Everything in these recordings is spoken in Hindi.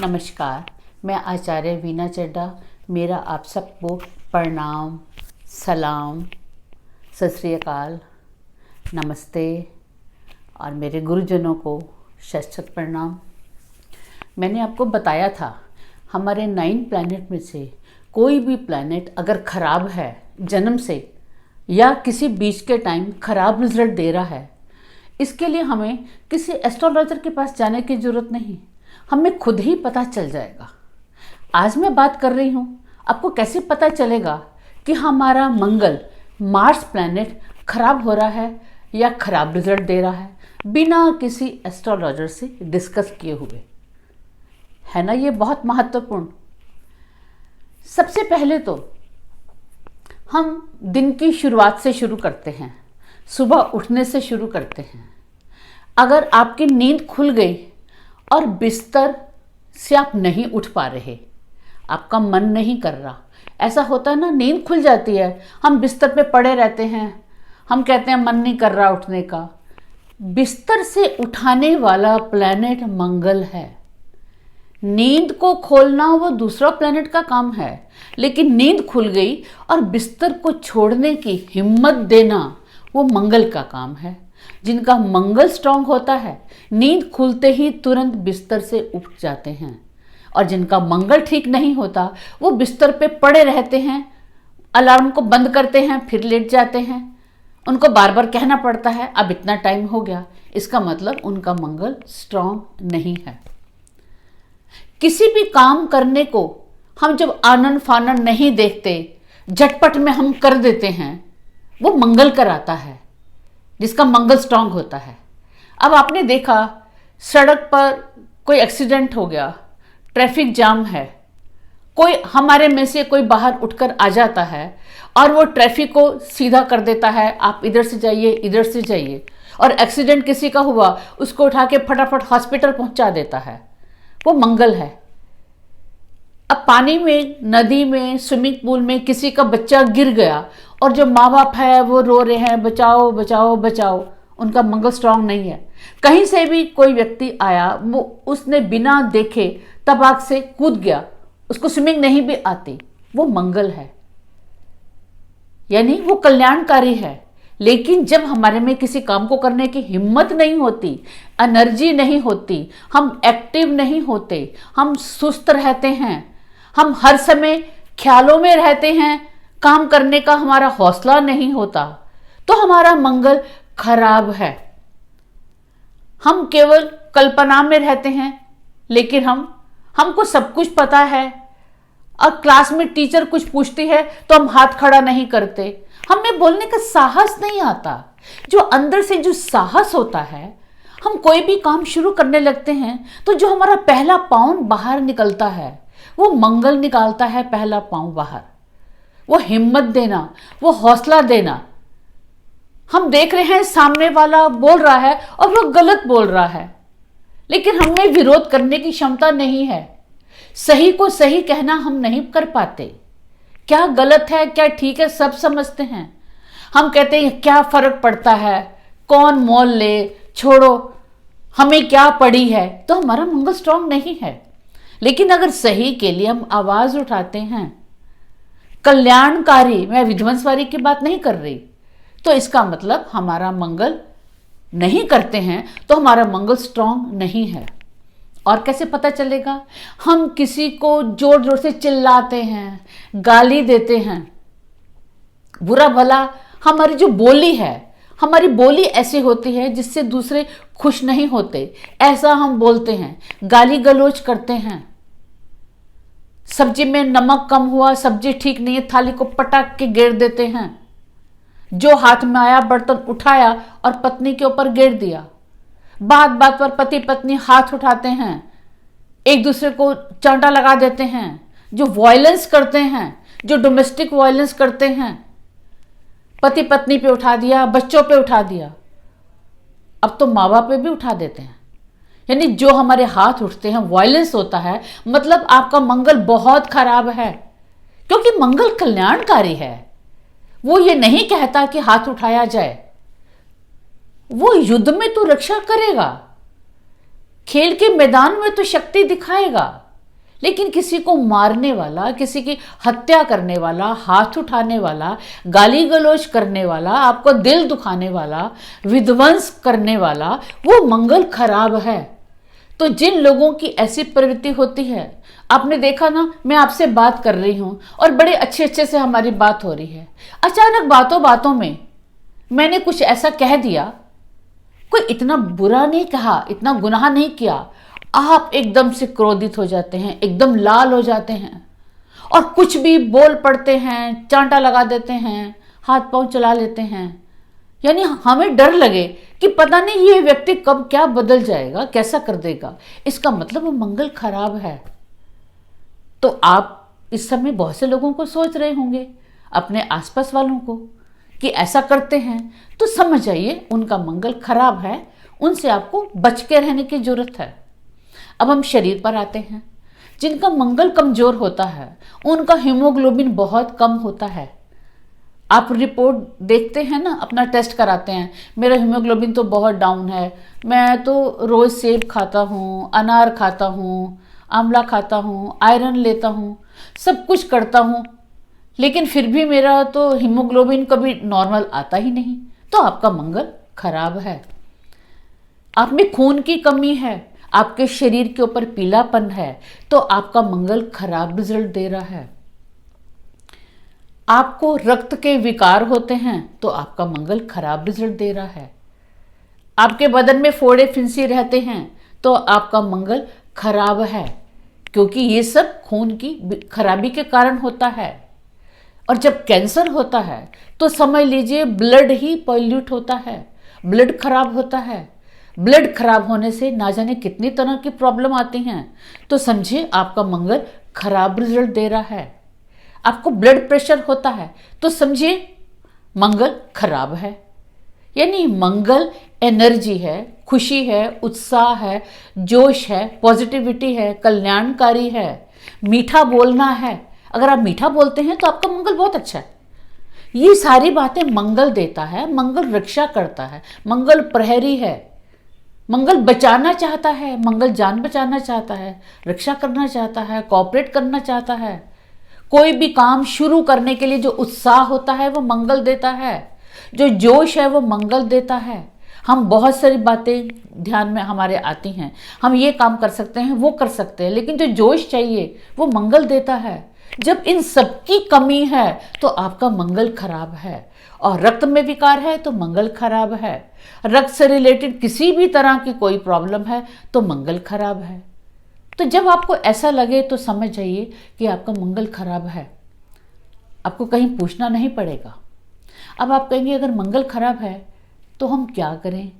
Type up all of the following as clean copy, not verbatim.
नमस्कार, मैं आचार्य वीना चड्ढा। मेरा आप सबको प्रणाम, सलाम, सत श्री अकाल, नमस्ते और मेरे गुरुजनों को शत शत प्रणाम। मैंने आपको बताया था हमारे 9 प्लैनेट में से कोई भी प्लैनेट अगर ख़राब है जन्म से या किसी बीच के टाइम ख़राब रिजल्ट दे रहा है, इसके लिए हमें किसी एस्ट्रोलॉजर के पास जाने की ज़रूरत नहीं, हमें खुद ही पता चल जाएगा। आज मैं बात कर रही हूँ, आपको कैसे पता चलेगा कि हमारा मंगल मार्स प्लैनेट खराब हो रहा है या खराब रिजल्ट दे रहा है, बिना किसी एस्ट्रोलॉजर से डिस्कस किए हुए। है ना ये बहुत महत्वपूर्ण। सबसे पहले तो हम दिन की शुरुआत से शुरू करते हैं, सुबह उठने से शुरू करते हैं। अगर आपकी नींद खुल गई और बिस्तर से आप नहीं उठ पा रहे, आपका मन नहीं कर रहा, ऐसा होता है ना, नींद खुल जाती है, हम बिस्तर पे पड़े रहते हैं, हम कहते हैं मन नहीं कर रहा उठने का। बिस्तर से उठाने वाला प्लैनेट मंगल है। नींद को खोलना वो दूसरा प्लैनेट का काम है, लेकिन नींद खुल गई और बिस्तर को छोड़ने की हिम्मत देना वो मंगल का काम है। जिनका मंगल स्ट्रांग होता है, नींद खुलते ही तुरंत बिस्तर से उठ जाते हैं, और जिनका मंगल ठीक नहीं होता वो बिस्तर पे पड़े रहते हैं, अलार्म को बंद करते हैं, फिर लेट जाते हैं। उनको बार बार कहना पड़ता है अब इतना टाइम हो गया, इसका मतलब उनका मंगल स्ट्रांग नहीं है। किसी भी काम करने को हम जब आनन फानन नहीं देखते, झटपट में हम कर देते हैं, वो मंगल कराता है, जिसका मंगल स्ट्रांग होता है। अब आपने देखा सड़क पर कोई एक्सीडेंट हो गया, ट्रैफिक जाम है, कोई हमारे में से कोई बाहर उठकर आ जाता है और वो ट्रैफिक को सीधा कर देता है, आप इधर से जाइए, इधर से जाइए, और एक्सीडेंट किसी का हुआ उसको उठा के फटाफट हॉस्पिटल पहुंचा देता है, वो मंगल है। अब पानी में, नदी में, स्विमिंग पूल में किसी का बच्चा गिर गया और जो माँ बाप है वो रो रहे हैं बचाओ बचाओ बचाओ, उनका मंगल स्ट्रांग नहीं है। कहीं से भी कोई व्यक्ति आया, वो उसने बिना देखे तबाक से कूद गया, उसको स्विमिंग नहीं भी आती, वो मंगल है, यानी वो कल्याणकारी है। लेकिन जब हमारे में किसी काम को करने की हिम्मत नहीं होती, एनर्जी नहीं होती, हम एक्टिव नहीं होते, हम सुस्त रहते हैं, हम हर समय ख्यालों में रहते हैं, काम करने का हमारा हौसला नहीं होता, तो हमारा मंगल खराब है। हम केवल कल्पना में रहते हैं, लेकिन हमको सब कुछ पता है, और क्लास में टीचर कुछ पूछती है तो हम हाथ खड़ा नहीं करते, हमें बोलने का साहस नहीं आता। जो अंदर से जो साहस होता है, हम कोई भी काम शुरू करने लगते हैं तो जो हमारा पहला पाँव बाहर निकलता है, वो मंगल निकालता है पहला पाँव बाहर। वो हिम्मत देना, वो हौसला देना। हम देख रहे हैं सामने वाला बोल रहा है और वो गलत बोल रहा है, लेकिन हमें विरोध करने की क्षमता नहीं है। सही को सही कहना हम नहीं कर पाते, क्या गलत है क्या ठीक है सब समझते हैं। हम कहते हैं क्या फर्क पड़ता है, कौन मोल ले, छोड़ो, हमें क्या पड़ी है, तो हमारा मंगल स्ट्रांग नहीं है। लेकिन अगर सही के लिए हम आवाज उठाते हैं, कल्याणकारी, मैं विध्वंसकारी की बात नहीं कर रही, तो इसका मतलब हमारा मंगल नहीं करते हैं, तो हमारा मंगल स्ट्रांग नहीं है। और कैसे पता चलेगा? हम किसी को जोर जोर से चिल्लाते हैं, गाली देते हैं, बुरा भला हमारी जो बोली है, हमारी बोली ऐसी होती है जिससे दूसरे खुश नहीं होते, ऐसा हम बोलते हैं, गाली गलौज करते हैं। सब्जी में नमक कम हुआ, सब्जी ठीक नहीं है, थाली को पटक के गिर देते हैं। जो हाथ में आया बर्तन उठाया और पत्नी के ऊपर गिर दिया। बात बात पर पति पत्नी हाथ उठाते हैं, एक दूसरे को चांटा लगा देते हैं। जो वायलेंस करते हैं, जो डोमेस्टिक वायलेंस करते हैं, पति पत्नी पे उठा दिया, बच्चों पे उठा दिया, अब तो माँ बाप पे भी उठा देते हैं। यानी जो हमारे हाथ उठते हैं, वायलेंस होता है, मतलब आपका मंगल बहुत खराब है। क्योंकि मंगल कल्याणकारी है, वो ये नहीं कहता कि हाथ उठाया जाए, वो युद्ध में तो रक्षा करेगा, खेल के मैदान में तो शक्ति दिखाएगा, लेकिन किसी को मारने वाला, किसी की हत्या करने वाला, हाथ उठाने वाला, गाली गलौज करने वाला, आपको दिल दुखाने वाला, विध्वंस करने वाला, वो मंगल खराब है। तो जिन लोगों की ऐसी प्रवृत्ति होती है, आपने देखा ना, मैं आपसे बात कर रही हूं और बड़े अच्छे अच्छे से हमारी बात हो रही है, अचानक बातों बातों में मैंने कुछ ऐसा कह दिया, कोई इतना बुरा नहीं कहा, इतना गुनाह नहीं किया, आप एकदम से क्रोधित हो जाते हैं, एकदम लाल हो जाते हैं और कुछ भी बोल पड़ते हैं, चांटा लगा देते हैं, हाथ पांव चला लेते हैं। यानी हमें डर लगे कि पता नहीं ये व्यक्ति कब क्या बदल जाएगा, कैसा कर देगा। इसका मतलब वो मंगल खराब है। तो आप इस समय बहुत से लोगों को सोच रहे होंगे, अपने आसपास वालों को, कि ऐसा करते हैं, तो समझ जाइए उनका मंगल खराब है, उनसे आपको बच के रहने की जरूरत है। अब हम शरीर पर आते हैं। जिनका मंगल कमजोर होता है उनका हीमोग्लोबिन बहुत कम होता है। आप रिपोर्ट देखते हैं ना, अपना टेस्ट कराते हैं, मेरा हीमोग्लोबिन तो बहुत डाउन है, मैं तो रोज सेब खाता हूँ, अनार खाता हूँ, आंवला खाता हूँ, आयरन लेता हूँ, सब कुछ करता हूँ, लेकिन फिर भी मेरा तो हीमोग्लोबिन कभी नॉर्मल आता ही नहीं। तो आपका मंगल खराब है। आप में खून की कमी है, आपके शरीर के ऊपर पीलापन है, तो आपका मंगल खराब रिजल्ट दे रहा है। आपको रक्त के विकार होते हैं, तो आपका मंगल खराब रिजल्ट दे रहा है। आपके बदन में फोड़े फिंसी रहते हैं, तो आपका मंगल खराब है, क्योंकि ये सब खून की खराबी के कारण होता है। और जब कैंसर होता है तो समझ लीजिए ब्लड ही पॉल्यूट होता है, ब्लड खराब होता है। ब्लड खराब होने से ना जाने कितनी तरह की प्रॉब्लम आती हैं। तो समझिए आपका मंगल खराब रिजल्ट दे रहा है। आपको ब्लड प्रेशर होता है, तो समझिए मंगल खराब है। यानी मंगल एनर्जी है, खुशी है, उत्साह है, जोश है, पॉजिटिविटी है, कल्याणकारी है, मीठा बोलना है। अगर आप मीठा बोलते हैं तो आपका मंगल बहुत अच्छा है। ये सारी बातें मंगल देता है। मंगल रक्षा करता है, मंगल प्रहरी है, मंगल बचाना चाहता है, मंगल जान बचाना चाहता है, रक्षा करना चाहता है, कोऑपरेट करना चाहता है। कोई भी काम शुरू करने के लिए जो उत्साह होता है वो मंगल देता है, जो जोश है वो मंगल देता है। हम बहुत सारी बातें ध्यान में हमारे आती हैं, हम ये काम कर सकते हैं, वो कर सकते हैं, लेकिन जो जोश चाहिए वो मंगल देता है। जब इन सबकी कमी है तो आपका मंगल खराब है। और रक्त में विकार है तो मंगल खराब है। रक्त से रिलेटेड किसी भी तरह की कोई प्रॉब्लम है तो मंगल खराब है। तो जब आपको ऐसा लगे तो समझ जाइए कि आपका मंगल खराब है। आपको कहीं पूछना नहीं पड़ेगा। अब आप कहेंगे अगर मंगल खराब है तो हम क्या करें,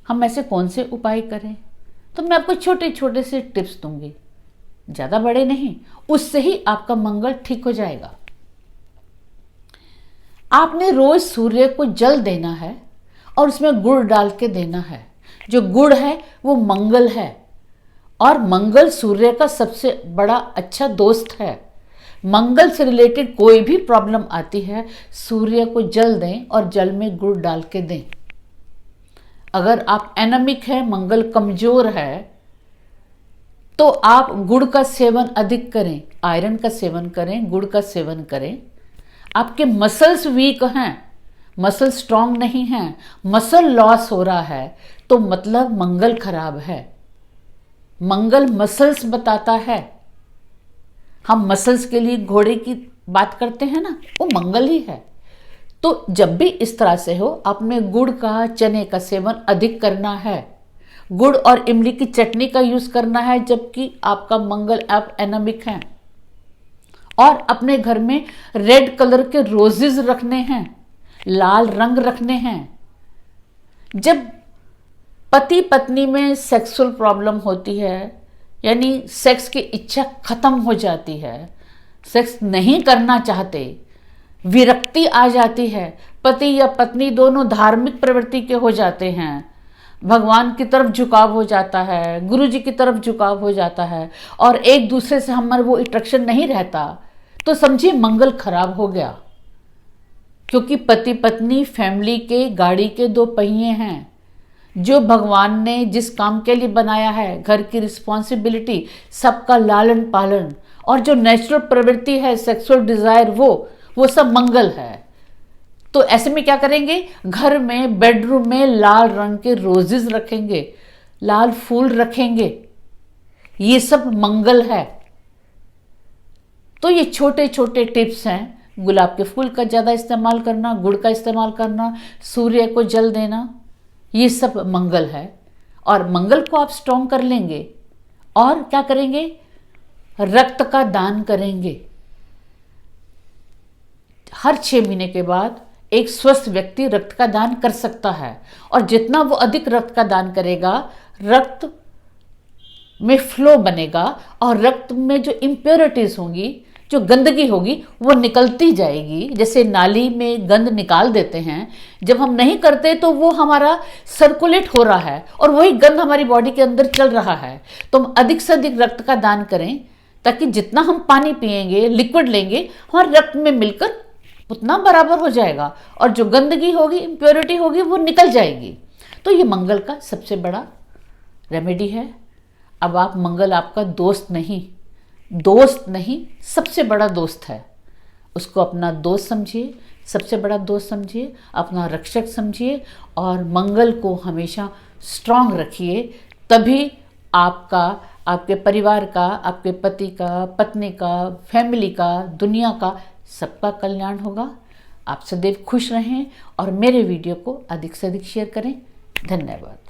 हम ऐसे कौन से उपाय करें? तो मैं आपको छोटे छोटे से टिप्स दूंगी, ज़्यादा बड़े नहीं, उससे ही आपका मंगल ठीक हो जाएगा। आपने रोज सूर्य को जल देना है और उसमें गुड़ डाल के देना है। जो गुड़ है वो मंगल है और मंगल सूर्य का सबसे बड़ा अच्छा दोस्त है। मंगल से रिलेटेड कोई भी प्रॉब्लम आती है, सूर्य को जल दें और जल में गुड़ डाल के दें। अगर आप एनेमिक है, मंगल कमजोर है, तो आप गुड़ का सेवन अधिक करें, आयरन का सेवन करें, गुड़ का सेवन करें। आपके मसल्स वीक हैं, मसल स्ट्रांग नहीं हैं, मसल लॉस हो रहा है, तो मतलब मंगल खराब है। मंगल मसल्स बताता है। हम मसल्स के लिए घोड़े की बात करते हैं ना, वो मंगल ही है। तो जब भी इस तरह से हो, अपने गुड़ का, चने का सेवन अधिक करना है। गुड़ और इमली की चटनी का यूज करना है जबकि आपका मंगल आप एनेमिक हैं। और अपने घर में रेड कलर के रोजेज रखने हैं, लाल रंग रखने हैं। जब पति पत्नी में सेक्सुअल प्रॉब्लम होती है, यानी सेक्स की इच्छा खत्म हो जाती है, सेक्स नहीं करना चाहते, विरक्ति आ जाती है, पति या पत्नी दोनों धार्मिक प्रवृत्ति के हो जाते हैं, भगवान की तरफ झुकाव हो जाता है, गुरु जी की तरफ झुकाव हो जाता है और एक दूसरे से हमारा वो अट्रैक्शन नहीं रहता, तो समझिए मंगल खराब हो गया। क्योंकि पति पत्नी फैमिली के गाड़ी के दो पहिए हैं। जो भगवान ने जिस काम के लिए बनाया है, घर की रिस्पॉन्सिबिलिटी, सबका लालन पालन, और जो नेचुरल प्रवृत्ति है सेक्सुअल डिजायर, वो सब मंगल है। तो ऐसे में क्या करेंगे, घर में बेडरूम में लाल रंग के रोजेज रखेंगे, लाल फूल रखेंगे, ये सब मंगल है। तो ये छोटे छोटे टिप्स हैं। गुलाब के फूल का ज़्यादा इस्तेमाल करना, गुड़ का इस्तेमाल करना, सूर्य को जल देना, ये सब मंगल है। और मंगल को आप स्ट्रॉन्ग कर लेंगे। और क्या करेंगे, रक्त का दान करेंगे। हर 6 महीने के बाद एक स्वस्थ व्यक्ति रक्त का दान कर सकता है। और जितना वो अधिक रक्त का दान करेगा, रक्त में फ्लो बनेगा और रक्त में जो इम्प्योरिटीज होंगी, जो गंदगी होगी, वो निकलती जाएगी। जैसे नाली में गंद निकाल देते हैं, जब हम नहीं करते तो वो हमारा सर्कुलेट हो रहा है और वही गंद हमारी बॉडी के अंदर चल रहा है। तो हम अधिक से अधिक रक्त का दान करें, ताकि जितना हम पानी पिएंगे, लिक्विड लेंगे, हमारे रक्त में मिलकर उतना बराबर हो जाएगा और जो गंदगी होगी, इम्प्योरिटी होगी, वो निकल जाएगी। तो ये मंगल का सबसे बड़ा रेमेडी है। अब आप, मंगल आपका दोस्त नहीं, सबसे बड़ा दोस्त है। उसको अपना दोस्त समझिए, सबसे बड़ा दोस्त समझिए, अपना रक्षक समझिए और मंगल को हमेशा स्ट्रांग रखिए। तभी आपका, आपके परिवार का, आपके पति का, पत्नी का, फैमिली का, दुनिया का, सबका कल्याण होगा। आप सदैव खुश रहें और मेरे वीडियो को अधिक से अधिक शेयर करें। धन्यवाद।